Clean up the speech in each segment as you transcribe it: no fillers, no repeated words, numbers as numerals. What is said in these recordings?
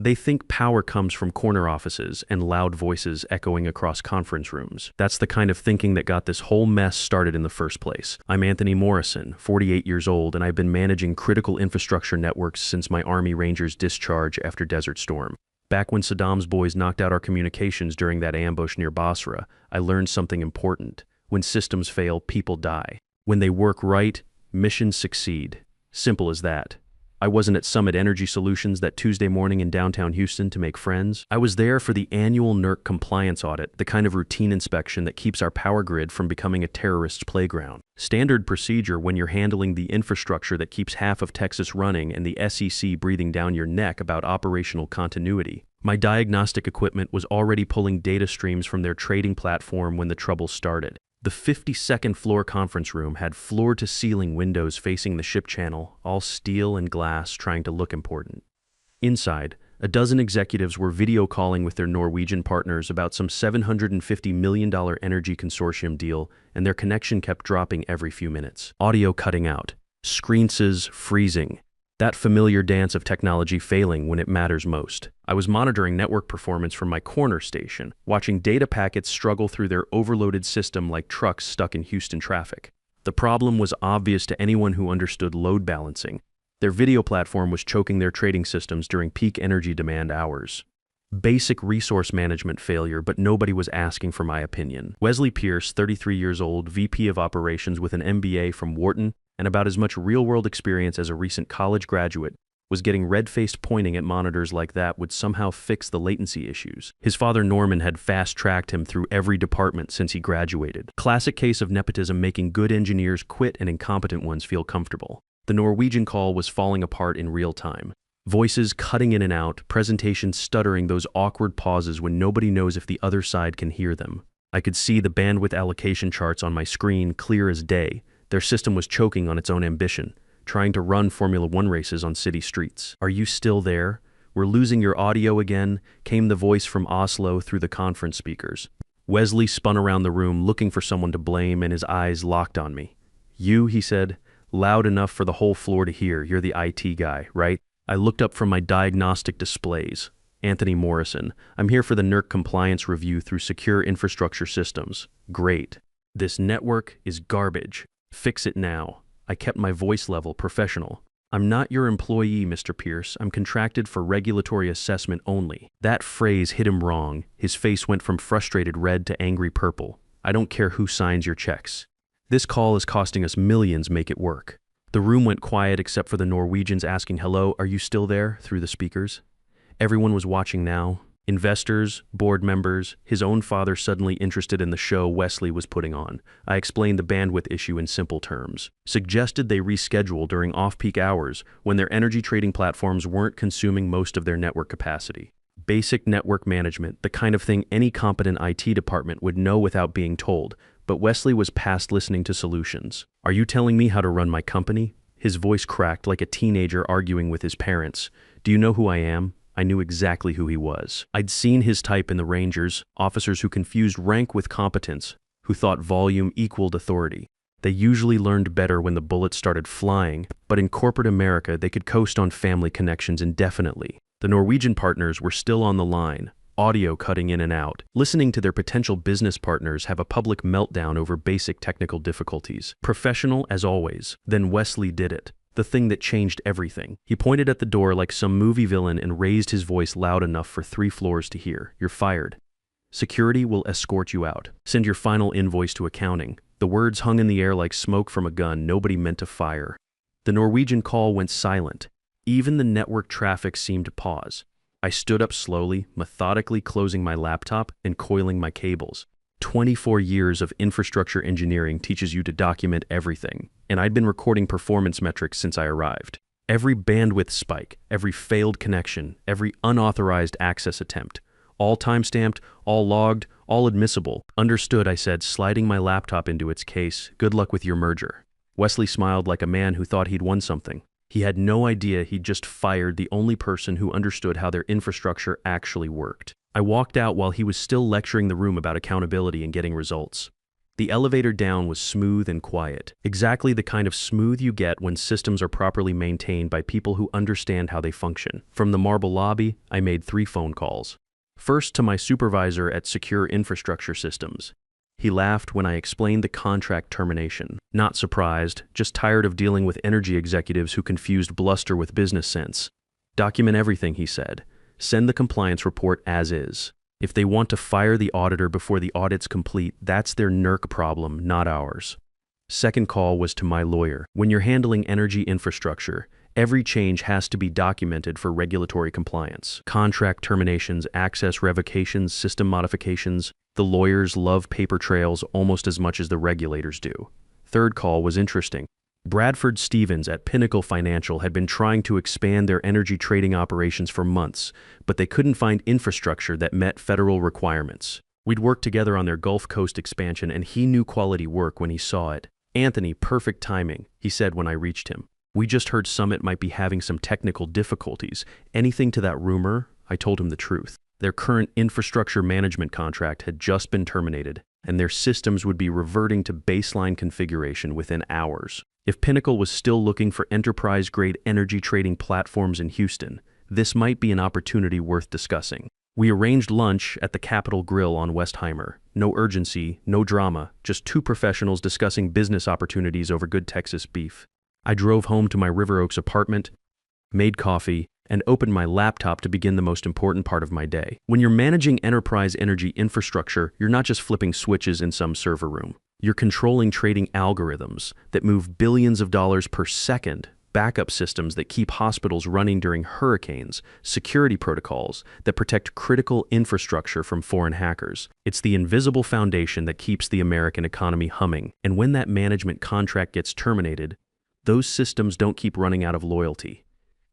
They think power comes from corner offices and loud voices echoing across conference rooms. That's the kind of thinking that got this whole mess started in the first place. I'm Anthony Morrison, 48 years old, and I've been managing critical infrastructure networks since my Army Rangers discharge after Desert Storm. Back when Saddam's boys knocked out our communications during that ambush near Basra, I learned something important. When systems fail, people die. When they work right, missions succeed. Simple as that. I wasn't at Summit Energy Solutions that Tuesday morning in downtown Houston to make friends. I was there for the annual NERC compliance audit, the kind of routine inspection that keeps our power grid from becoming a terrorist's playground. Standard procedure when you're handling the infrastructure that keeps half of Texas running and the SEC breathing down your neck about operational continuity. My diagnostic equipment was already pulling data streams from their trading platform when the trouble started. The 52nd floor conference room had floor-to-ceiling windows facing the ship channel, all steel and glass, trying to look important. Inside, a dozen executives were video calling with their Norwegian partners about some $750 million energy consortium deal, and their connection kept dropping every few minutes. Audio cutting out. Screens freezing. That familiar dance of technology failing when it matters most. I was monitoring network performance from my corner station, watching data packets struggle through their overloaded system like trucks stuck in Houston traffic. The problem was obvious to anyone who understood load balancing. Their video platform was choking their trading systems during peak energy demand hours. Basic resource management failure, but nobody was asking for my opinion. Wesley Pierce, 33 years old, VP of Operations with an MBA from Wharton, and about as much real-world experience as a recent college graduate, was getting red-faced pointing at monitors like that would somehow fix the latency issues. His father Norman had fast-tracked him through every department since he graduated. Classic case of nepotism making good engineers quit and incompetent ones feel comfortable. The Norwegian call was falling apart in real time. Voices cutting in and out, presentations stuttering, those awkward pauses when nobody knows if the other side can hear them. I could see the bandwidth allocation charts on my screen clear as day. Their system was choking on its own ambition, trying to run Formula One races on city streets. "Are you still there? We're losing your audio again," came the voice from Oslo through the conference speakers. Wesley spun around the room looking for someone to blame, and his eyes locked on me. "You," he said, loud enough for the whole floor to hear. "You're the IT guy, right?" I looked up from my diagnostic displays. "Anthony Morrison. I'm here for the NERC compliance review through Secure Infrastructure Systems." "Great. This network is garbage. Fix it now." I kept my voice level professional. "I'm not your employee, Mr. Pierce. I'm contracted for regulatory assessment only." That phrase hit him wrong. His face went from frustrated red to angry purple. "I don't care who signs your checks. This call is costing us millions, make it work." The room went quiet except for the Norwegians asking, "Hello, are you still there?" through the speakers. Everyone was watching now. Investors, board members, his own father suddenly interested in the show Wesley was putting on. I explained the bandwidth issue in simple terms. Suggested they reschedule during off-peak hours when their energy trading platforms weren't consuming most of their network capacity. Basic network management, the kind of thing any competent IT department would know without being told, but Wesley was past listening to solutions. "Are you telling me how to run my company?" His voice cracked like a teenager arguing with his parents. "Do you know who I am?" I knew exactly who he was. I'd seen his type in the Rangers, officers who confused rank with competence, who thought volume equaled authority. They usually learned better when the bullets started flying, but in corporate America they could coast on family connections indefinitely. The Norwegian partners were still on the line, audio cutting in and out, listening to their potential business partners have a public meltdown over basic technical difficulties. Professional as always. Then Wesley did it. The thing that changed everything. He pointed at the door like some movie villain and raised his voice loud enough for 3 floors to hear. "You're fired. Security will escort you out. Send your final invoice to accounting." The words hung in the air like smoke from a gun nobody meant to fire. The Norwegian call went silent. Even the network traffic seemed to pause. I stood up slowly, methodically closing my laptop and coiling my cables. 24 years of infrastructure engineering teaches you to document everything, and I'd been recording performance metrics since I arrived. Every bandwidth spike, every failed connection, every unauthorized access attempt. All timestamped, all logged, all admissible. "Understood," I said, sliding my laptop into its case. "Good luck with your merger." Wesley smiled like a man who thought he'd won something. He had no idea he'd just fired the only person who understood how their infrastructure actually worked. I walked out while he was still lecturing the room about accountability and getting results. The elevator down was smooth and quiet, exactly the kind of smooth you get when systems are properly maintained by people who understand how they function. From the marble lobby, I made 3 phone calls. First to my supervisor at Secure Infrastructure Systems. He laughed when I explained the contract termination. Not surprised, just tired of dealing with energy executives who confused bluster with business sense. Document everything, he said. Send the compliance report as is. If they want to fire the auditor before the audit's complete, that's their NERC problem, not ours. Second call was to my lawyer. When you're handling energy infrastructure, every change has to be documented for regulatory compliance. Contract terminations, access revocations, system modifications. The lawyers love paper trails almost as much as the regulators do. Third call was interesting. Bradford Stevens at Pinnacle Financial had been trying to expand their energy trading operations for months, but they couldn't find infrastructure that met federal requirements. We'd worked together on their Gulf Coast expansion, and he knew quality work when he saw it. Anthony, perfect timing, he said when I reached him. We just heard Summit might be having some technical difficulties. Anything to that rumor? I told him the truth. Their current infrastructure management contract had just been terminated, and their systems would be reverting to baseline configuration within hours. If Pinnacle was still looking for enterprise-grade energy trading platforms in Houston, this might be an opportunity worth discussing. We arranged lunch at the Capitol Grill on Westheimer. No urgency, no drama, just 2 professionals discussing business opportunities over good Texas beef. I drove home to my River Oaks apartment, made coffee, and opened my laptop to begin the most important part of my day. When you're managing enterprise energy infrastructure, you're not just flipping switches in some server room. You're controlling trading algorithms that move billions of dollars per second, backup systems that keep hospitals running during hurricanes, security protocols that protect critical infrastructure from foreign hackers. It's the invisible foundation that keeps the American economy humming. And when that management contract gets terminated, those systems don't keep running out of loyalty.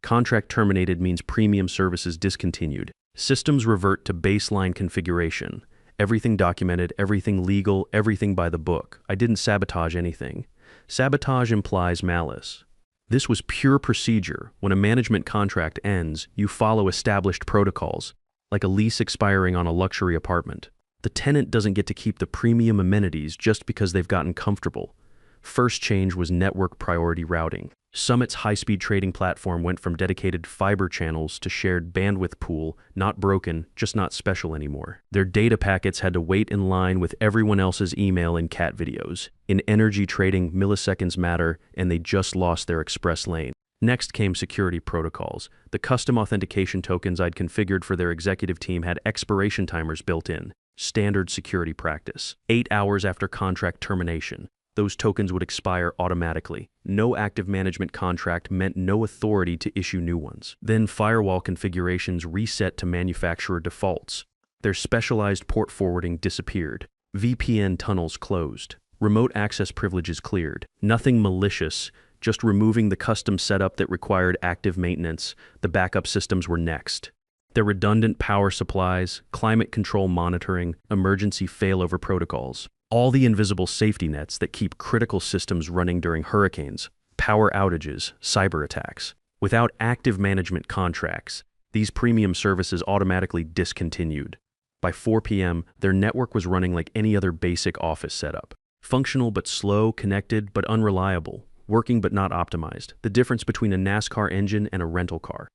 Contract terminated means premium services discontinued. Systems revert to baseline configuration. Everything documented, everything legal, everything by the book. I didn't sabotage anything. Sabotage implies malice. This was pure procedure. When a management contract ends, you follow established protocols, like a lease expiring on a luxury apartment. The tenant doesn't get to keep the premium amenities just because they've gotten comfortable. First change was network priority routing. Summit's high-speed trading platform went from dedicated fiber channels to shared bandwidth pool, not broken, just not special anymore. Their data packets had to wait in line with everyone else's email and cat videos. In energy trading, milliseconds matter, and they just lost their express lane. Next came security protocols. The custom authentication tokens I'd configured for their executive team had expiration timers built in. Standard security practice. 8 hours after contract termination, those tokens would expire automatically. No active management contract meant no authority to issue new ones. Then firewall configurations reset to manufacturer defaults. Their specialized port forwarding disappeared. VPN tunnels closed. Remote access privileges cleared. Nothing malicious, just removing the custom setup that required active maintenance. The backup systems were next. Their redundant power supplies, climate control monitoring, emergency failover protocols. All the invisible safety nets that keep critical systems running during hurricanes, power outages, cyber attacks. Without active management contracts, these premium services automatically discontinued. By 4 p.m., their network was running like any other basic office setup. Functional but slow, connected but unreliable, working but not optimized. The difference between a NASCAR engine and a rental car.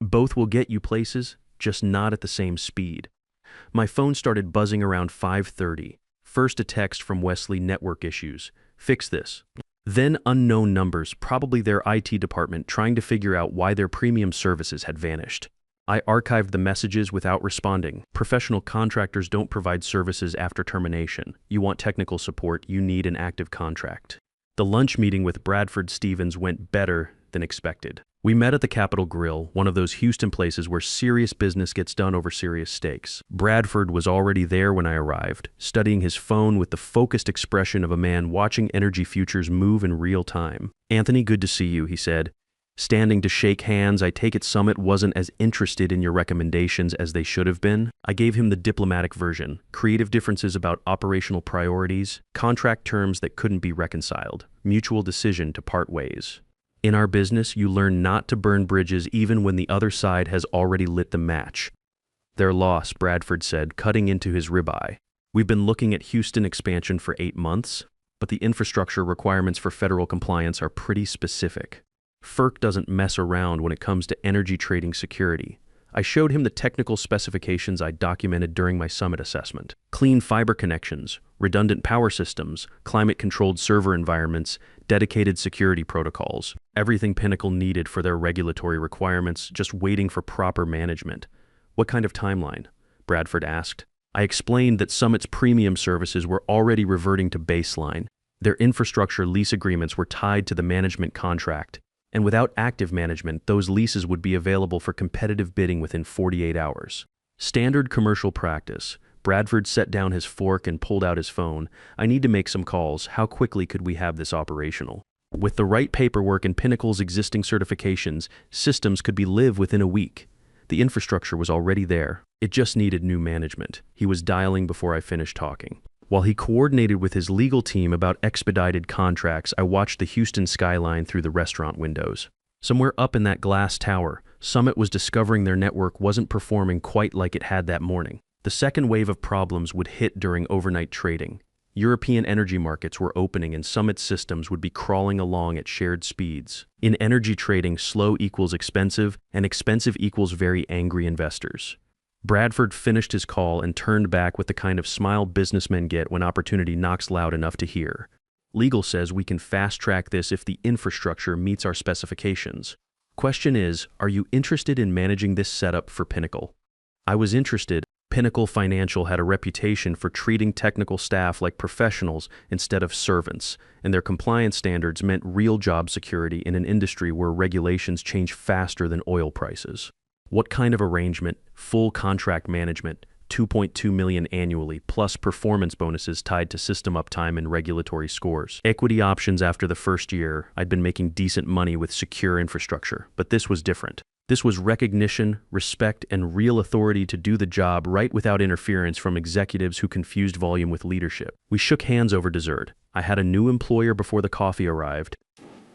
Both will get you places, just not at the same speed. My phone started buzzing around 5:30. First a text from Wesley, network issues. Fix this. Then unknown numbers, probably their IT department trying to figure out why their premium services had vanished. I archived the messages without responding. Professional contractors don't provide services after termination. You want technical support, you need an active contract. The lunch meeting with Bradford Stevens went better than expected. We met at the Capitol Grill, one of those Houston places where serious business gets done over serious stakes. Bradford was already there when I arrived, studying his phone with the focused expression of a man watching energy futures move in real time. "Anthony, good to see you," he said. Standing to shake hands, I take it Summit wasn't as interested in your recommendations as they should have been. I gave him the diplomatic version. Creative differences about operational priorities, contract terms that couldn't be reconciled, mutual decision to part ways. In our business, you learn not to burn bridges even when the other side has already lit the match. "Their loss," Bradford said, cutting into his ribeye. We've been looking at Houston expansion for 8 months, but the infrastructure requirements for federal compliance are pretty specific. FERC doesn't mess around when it comes to energy trading security. I showed him the technical specifications I documented during my summit assessment. Clean fiber connections, redundant power systems, climate-controlled server environments, dedicated security protocols. Everything Pinnacle needed for their regulatory requirements, just waiting for proper management. What kind of timeline? Bradford asked. I explained that Summit's premium services were already reverting to baseline. Their infrastructure lease agreements were tied to the management contract, and without active management, those leases would be available for competitive bidding within 48 hours. Standard commercial practice. Bradford set down his fork and pulled out his phone. I need to make some calls. How quickly could we have this operational? With the right paperwork and Pinnacle's existing certifications, systems could be live within a week. The infrastructure was already there. It just needed new management. He was dialing before I finished talking. While he coordinated with his legal team about expedited contracts, I watched the Houston skyline through the restaurant windows. Somewhere up in that glass tower, Summit was discovering their network wasn't performing quite like it had that morning. The second wave of problems would hit during overnight trading. European energy markets were opening and Summit systems would be crawling along at shared speeds. In energy trading, slow equals expensive, and expensive equals very angry investors. Bradford finished his call and turned back with the kind of smile businessmen get when opportunity knocks loud enough to hear. Legal says we can fast-track this if the infrastructure meets our specifications. Question is, are you interested in managing this setup for Pinnacle? I was interested. Pinnacle Financial had a reputation for treating technical staff like professionals instead of servants, and their compliance standards meant real job security in an industry where regulations change faster than oil prices. What kind of arrangement? Full contract management, $2.2 million annually, plus performance bonuses tied to system uptime and regulatory scores. Equity options after the first year. I'd been making decent money with secure infrastructure, but this was different. This was recognition, respect, and real authority to do the job right without interference from executives who confused volume with leadership. We shook hands over dessert. I had a new employer before the coffee arrived.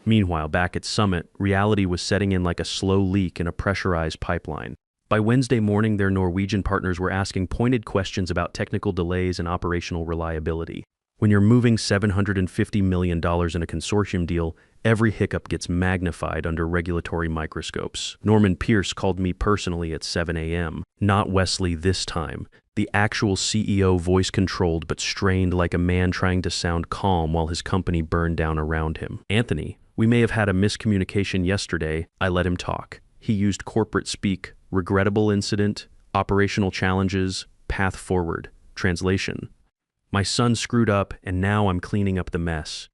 Meanwhile, back at Summit, reality was setting in like a slow leak in a pressurized pipeline. By Wednesday morning, their Norwegian partners were asking pointed questions about technical delays and operational reliability. When you're moving $750 million in a consortium deal, every hiccup gets magnified under regulatory microscopes. Norman Pierce called me personally at 7 a.m. Not Wesley this time. The actual CEO voice-controlled but strained like a man trying to sound calm while his company burned down around him. Anthony, we may have had a miscommunication yesterday. I let him talk. He used corporate speak. Regrettable incident, operational challenges, path forward. Translation. My son screwed up and now I'm cleaning up the mess.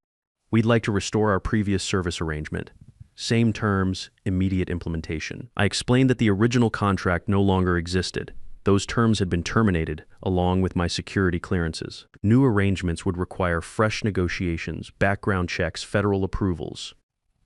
We'd like to restore our previous service arrangement. Same terms, immediate implementation. I explained that the original contract no longer existed. Those terms had been terminated, along with my security clearances. New arrangements would require fresh negotiations, background checks, federal approvals.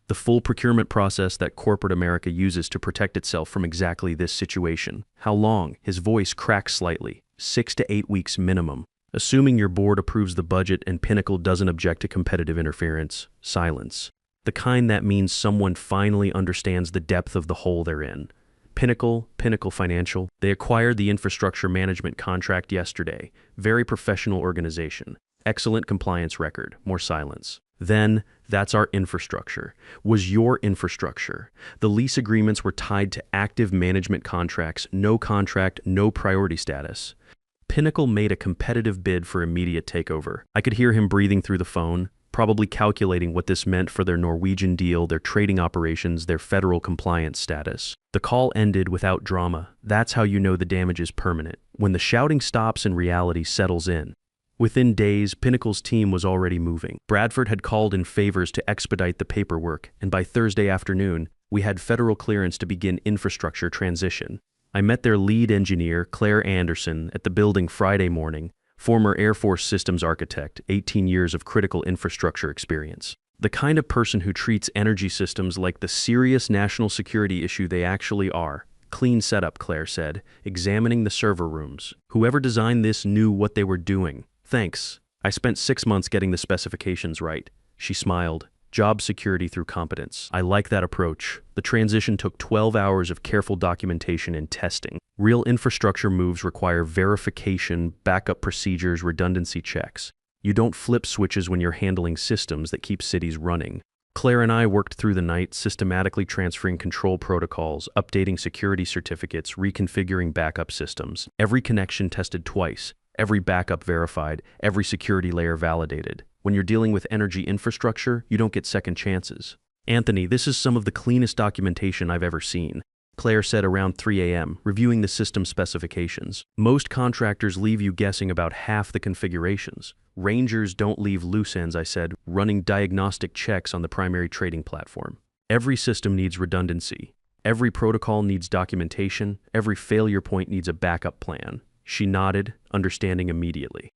The full procurement process that corporate America uses to protect itself from exactly this situation. How long? His voice cracked slightly. 6 to 8 weeks minimum. Assuming your board approves the budget and Pinnacle doesn't object to competitive interference. Silence. The kind that means someone finally understands the depth of the hole they're in. Pinnacle Financial, they acquired the infrastructure management contract yesterday. Very professional organization. Excellent compliance record. More silence. Then, that's our infrastructure. Was your infrastructure. The lease agreements were tied to active management contracts, no contract, no priority status. Pinnacle made a competitive bid for immediate takeover. I could hear him breathing through the phone, probably calculating what this meant for their Norwegian deal, their trading operations, their federal compliance status. The call ended without drama. That's how you know the damage is permanent. When the shouting stops and reality settles in. Within days, Pinnacle's team was already moving. Bradford had called in favors to expedite the paperwork, and by Thursday afternoon, we had federal clearance to begin infrastructure transition. I met their lead engineer, Claire Anderson, at the building Friday morning, former Air Force systems architect, 18 years of critical infrastructure experience. The kind of person who treats energy systems like the serious national security issue they actually are. Clean setup, Claire said, examining the server rooms. Whoever designed this knew what they were doing. Thanks. I spent 6 months getting the specifications right. She smiled. Job security through competence. I like that approach. The transition took 12 hours of careful documentation and testing. Real infrastructure moves require verification, backup procedures, redundancy checks. You don't flip switches when you're handling systems that keep cities running. Claire and I worked through the night, systematically transferring control protocols, updating security certificates, reconfiguring backup systems. Every connection tested twice, every backup verified, every security layer validated. When you're dealing with energy infrastructure, you don't get second chances. Anthony, this is some of the cleanest documentation I've ever seen, Claire said around 3 a.m., reviewing the system specifications. Most contractors leave you guessing about half the configurations. Rangers don't leave loose ends, I said, running diagnostic checks on the primary trading platform. Every system needs redundancy. Every protocol needs documentation. Every failure point needs a backup plan. She nodded, understanding immediately.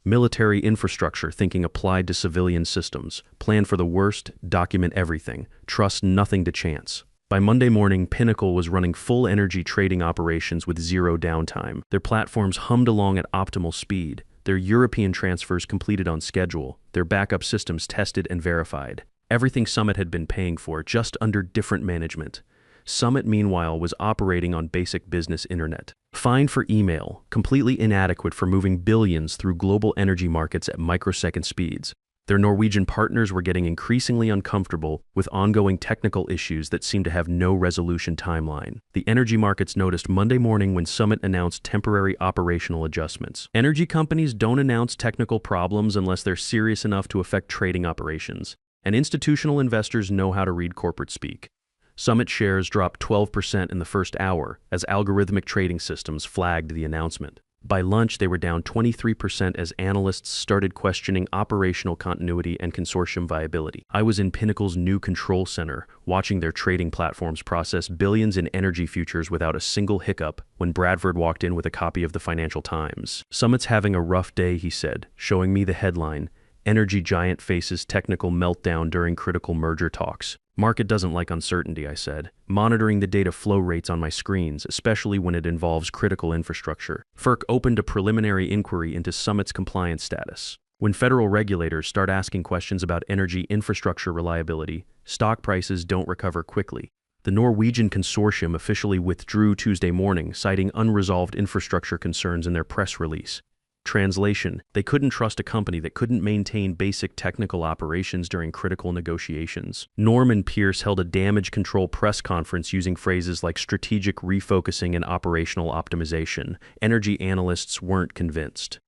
Military infrastructure thinking applied to civilian systems. Plan for the worst, document everything. Trust nothing to chance. By Monday morning, Pinnacle was running full energy trading operations with zero downtime. Their platforms hummed along at optimal speed. Their European transfers completed on schedule. Their backup systems tested and verified. Everything Summit had been paying for, just under different management. Summit, meanwhile, was operating on basic business internet. Fine for email, completely inadequate for moving billions through global energy markets at microsecond speeds. Their Norwegian partners were getting increasingly uncomfortable with ongoing technical issues that seemed to have no resolution timeline. The energy markets noticed Monday morning when Summit announced temporary operational adjustments. Energy companies don't announce technical problems unless they're serious enough to affect trading operations, and institutional investors know how to read corporate speak. Summit shares dropped 12% in the first hour as algorithmic trading systems flagged the announcement. By lunch, they were down 23% as analysts started questioning operational continuity and consortium viability. I was in Pinnacle's new control center, watching their trading platforms process billions in energy futures without a single hiccup when Bradford walked in with a copy of the Financial Times. Summit's having a rough day, he said, showing me the headline, Energy Giant Faces Technical Meltdown During Critical Merger Talks. Market doesn't like uncertainty, I said, monitoring the data flow rates on my screens, especially when it involves critical infrastructure. FERC opened a preliminary inquiry into Summit's compliance status. When federal regulators start asking questions about energy infrastructure reliability, stock prices don't recover quickly. The Norwegian consortium officially withdrew Tuesday morning, citing unresolved infrastructure concerns in their press release. Translation: they couldn't trust a company that couldn't maintain basic technical operations during critical negotiations. Norman Pierce held a damage control press conference using phrases like strategic refocusing and operational optimization. Energy analysts weren't convinced.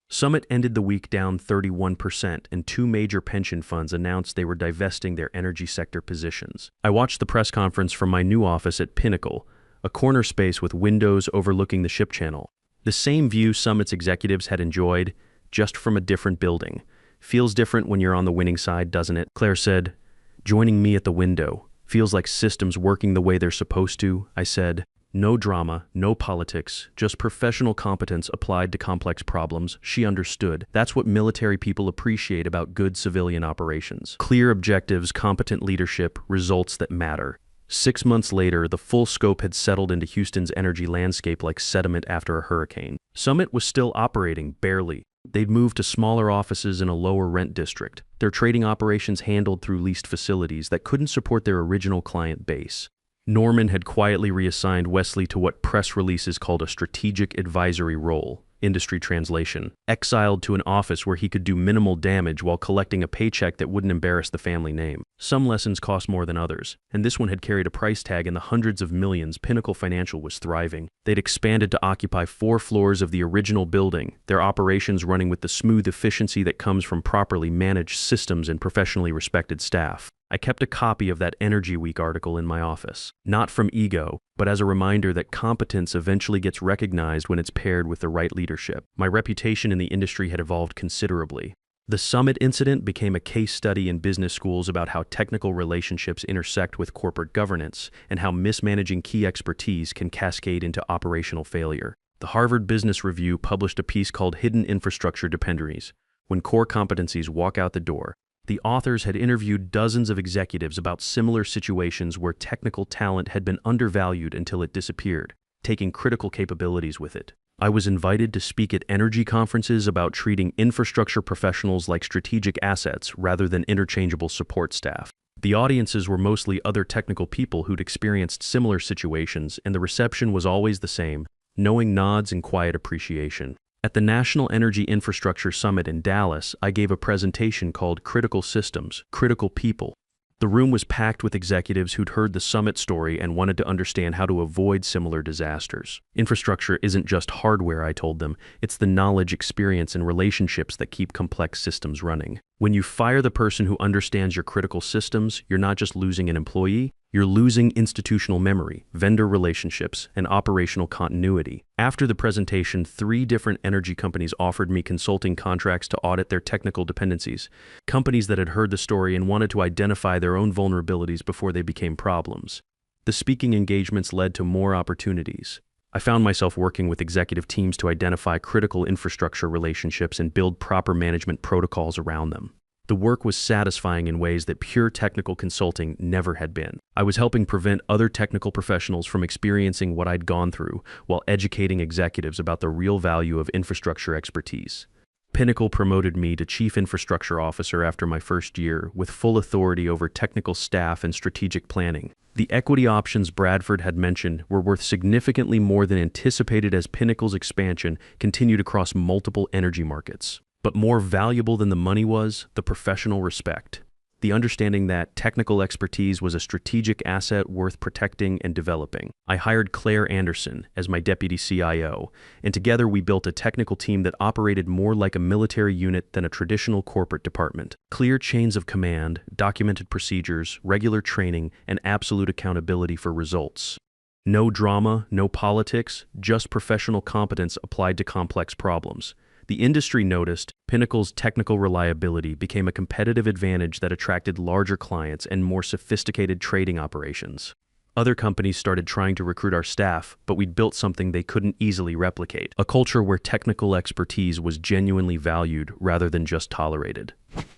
Summit ended the week down 31%, and two major pension funds announced they were divesting their energy sector positions. I watched the press conference from my new office at Pinnacle, a corner space with windows overlooking the ship channel. The same view Summit's executives had enjoyed, just from a different building. Feels different when you're on the winning side, doesn't it? Claire said, joining me at the window. Feels like systems working the way they're supposed to, I said. No drama, no politics, just professional competence applied to complex problems. She understood. That's what military people appreciate about good civilian operations. Clear objectives, competent leadership, results that matter. 6 months later, the full scope had settled into Houston's energy landscape like sediment after a hurricane. Summit was still operating, barely. They'd moved to smaller offices in a lower rent district, their trading operations handled through leased facilities that couldn't support their original client base. Norman had quietly reassigned Wesley to what press releases called a strategic advisory role, industry translation, exiled to an office where he could do minimal damage while collecting a paycheck that wouldn't embarrass the family name. Some lessons cost more than others, and this one had carried a price tag in the hundreds of millions. Pinnacle Financial was thriving. They'd expanded to occupy 4 floors of the original building, their operations running with the smooth efficiency that comes from properly managed systems and professionally respected staff. I kept a copy of that Energy Week article in my office, not from ego, but as a reminder that competence eventually gets recognized when it's paired with the right leadership. My reputation in the industry had evolved considerably. The Summit incident became a case study in business schools about how technical relationships intersect with corporate governance and how mismanaging key expertise can cascade into operational failure. The Harvard Business Review published a piece called Hidden Infrastructure Dependencies: When Core Competencies Walk Out the Door. The authors had interviewed dozens of executives about similar situations where technical talent had been undervalued until it disappeared, taking critical capabilities with it. I was invited to speak at energy conferences about treating infrastructure professionals like strategic assets rather than interchangeable support staff. The audiences were mostly other technical people who'd experienced similar situations, and the reception was always the same, knowing nods and quiet appreciation. At the National Energy Infrastructure Summit in Dallas, I gave a presentation called Critical Systems, Critical People. The room was packed with executives who'd heard the summit story and wanted to understand how to avoid similar disasters. Infrastructure isn't just hardware, I told them. It's the knowledge, experience, and relationships that keep complex systems running. When you fire the person who understands your critical systems, you're not just losing an employee, you're losing institutional memory, vendor relationships, and operational continuity. After the presentation, 3 different energy companies offered me consulting contracts to audit their technical dependencies, companies that had heard the story and wanted to identify their own vulnerabilities before they became problems. The speaking engagements led to more opportunities. I found myself working with executive teams to identify critical infrastructure relationships and build proper management protocols around them. The work was satisfying in ways that pure technical consulting never had been. I was helping prevent other technical professionals from experiencing what I'd gone through while educating executives about the real value of infrastructure expertise. Pinnacle promoted me to Chief Infrastructure Officer after my first year, with full authority over technical staff and strategic planning. The equity options Bradford had mentioned were worth significantly more than anticipated as Pinnacle's expansion continued across multiple energy markets. But more valuable than the money was the professional respect. The understanding that technical expertise was a strategic asset worth protecting and developing. I hired Claire Anderson as my deputy CIO, and together we built a technical team that operated more like a military unit than a traditional corporate department. Clear chains of command, documented procedures, regular training, and absolute accountability for results. No drama, no politics, just professional competence applied to complex problems. The industry noticed Pinnacle's technical reliability became a competitive advantage that attracted larger clients and more sophisticated trading operations. Other companies started trying to recruit our staff, but we'd built something they couldn't easily replicate, a culture where technical expertise was genuinely valued rather than just tolerated.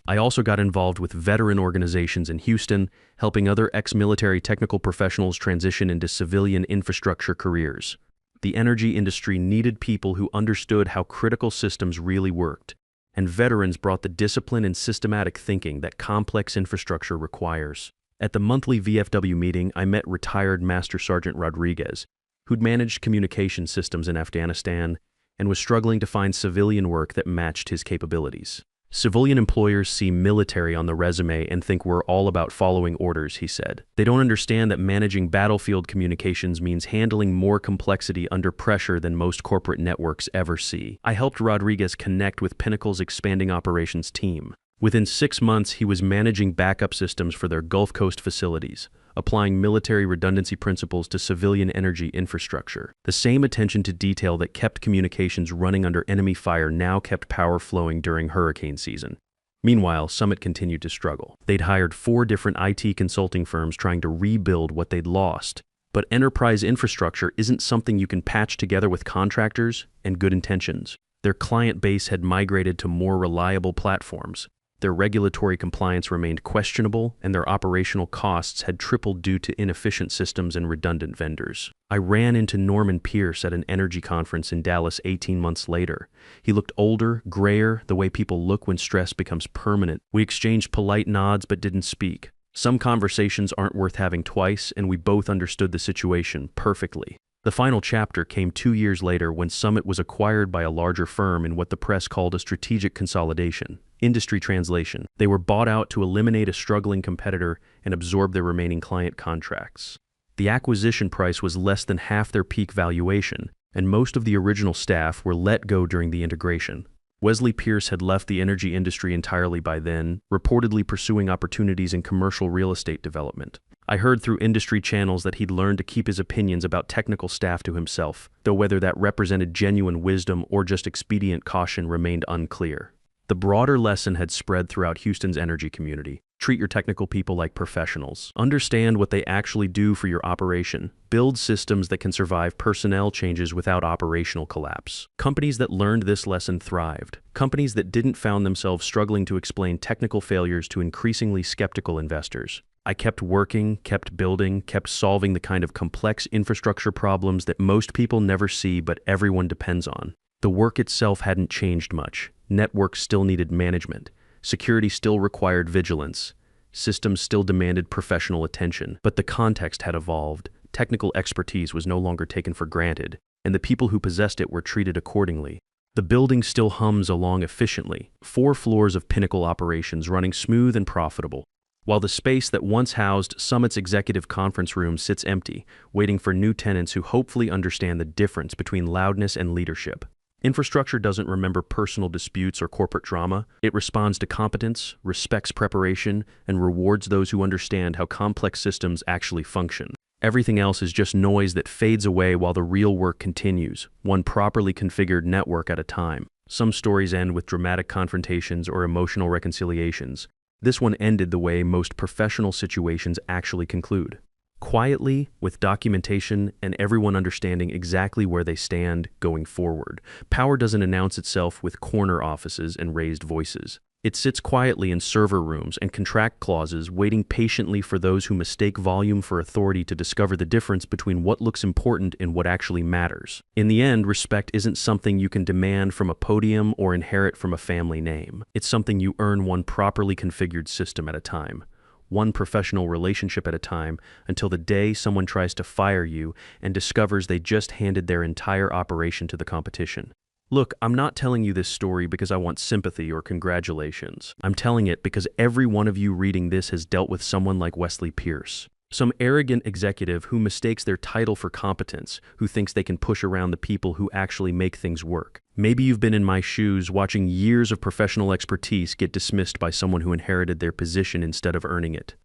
I also got involved with veteran organizations in Houston, helping other ex-military technical professionals transition into civilian infrastructure careers. The energy industry needed people who understood how critical systems really worked, and veterans brought the discipline and systematic thinking that complex infrastructure requires. At the monthly VFW meeting, I met retired Master Sergeant Rodriguez, who'd managed communication systems in Afghanistan and was struggling to find civilian work that matched his capabilities. Civilian employers see military on the resume and think we're all about following orders, he said. They don't understand that managing battlefield communications means handling more complexity under pressure than most corporate networks ever see. I helped Rodriguez connect with Pinnacle's expanding operations team. Within 6 months, he was managing backup systems for their Gulf Coast facilities, applying military redundancy principles to civilian energy infrastructure. The same attention to detail that kept communications running under enemy fire now kept power flowing during hurricane season. Meanwhile, Summit continued to struggle. They'd hired 4 different IT consulting firms trying to rebuild what they'd lost. But enterprise infrastructure isn't something you can patch together with contractors and good intentions. Their client base had migrated to more reliable platforms. Their regulatory compliance remained questionable, and their operational costs had tripled due to inefficient systems and redundant vendors. I ran into Norman Pierce at an energy conference in Dallas 18 months later. He looked older, grayer, the way people look when stress becomes permanent. We exchanged polite nods but didn't speak. Some conversations aren't worth having twice, and we both understood the situation perfectly. The final chapter came 2 years later when Summit was acquired by a larger firm in what the press called a strategic consolidation. Industry translation: they were bought out to eliminate a struggling competitor and absorb their remaining client contracts. The acquisition price was less than half their peak valuation, and most of the original staff were let go during the integration. Wesley Pierce had left the energy industry entirely by then, reportedly pursuing opportunities in commercial real estate development. I heard through industry channels that he'd learned to keep his opinions about technical staff to himself, though whether that represented genuine wisdom or just expedient caution remained unclear. The broader lesson had spread throughout Houston's energy community. Treat your technical people like professionals. Understand what they actually do for your operation. Build systems that can survive personnel changes without operational collapse. Companies that learned this lesson thrived. Companies that didn't found themselves struggling to explain technical failures to increasingly skeptical investors. I kept working, kept building, kept solving the kind of complex infrastructure problems that most people never see but everyone depends on. The work itself hadn't changed much. Networks still needed management. Security still required vigilance. Systems still demanded professional attention. But the context had evolved. Technical expertise was no longer taken for granted, and the people who possessed it were treated accordingly. The building still hums along efficiently, 4 floors of pinnacle operations running smooth and profitable, while the space that once housed Summit's executive conference room sits empty, waiting for new tenants who hopefully understand the difference between loudness and leadership. Infrastructure doesn't remember personal disputes or corporate drama. It responds to competence, respects preparation, and rewards those who understand how complex systems actually function. Everything else is just noise that fades away while the real work continues, one properly configured network at a time. Some stories end with dramatic confrontations or emotional reconciliations. This one ended the way most professional situations actually conclude. Quietly, with documentation and everyone understanding exactly where they stand going forward. Power doesn't announce itself with corner offices and raised voices. It sits quietly in server rooms and contract clauses, waiting patiently for those who mistake volume for authority to discover the difference between what looks important and what actually matters. In the end, respect isn't something you can demand from a podium or inherit from a family name. It's something you earn one properly configured system at a time. One professional relationship at a time, until the day someone tries to fire you and discovers they just handed their entire operation to the competition. Look, I'm not telling you this story because I want sympathy or congratulations. I'm telling it because every one of you reading this has dealt with someone like Wesley Pierce. Some arrogant executive who mistakes their title for competence, who thinks they can push around the people who actually make things work. Maybe you've been in my shoes watching years of professional expertise get dismissed by someone who inherited their position instead of earning it.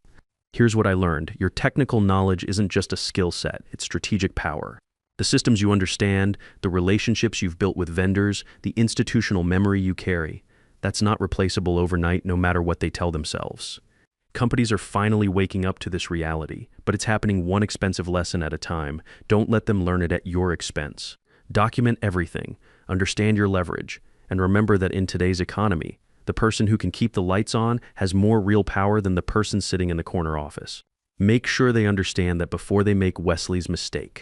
Here's what I learned. Your technical knowledge isn't just a skill set, it's strategic power. The systems you understand, the relationships you've built with vendors, the institutional memory you carry, that's not replaceable overnight no matter what they tell themselves. Companies are finally waking up to this reality, but it's happening one expensive lesson at a time. Don't let them learn it at your expense. Document everything, understand your leverage, and remember that in today's economy, the person who can keep the lights on has more real power than the person sitting in the corner office. Make sure they understand that before they make Wesley's mistake.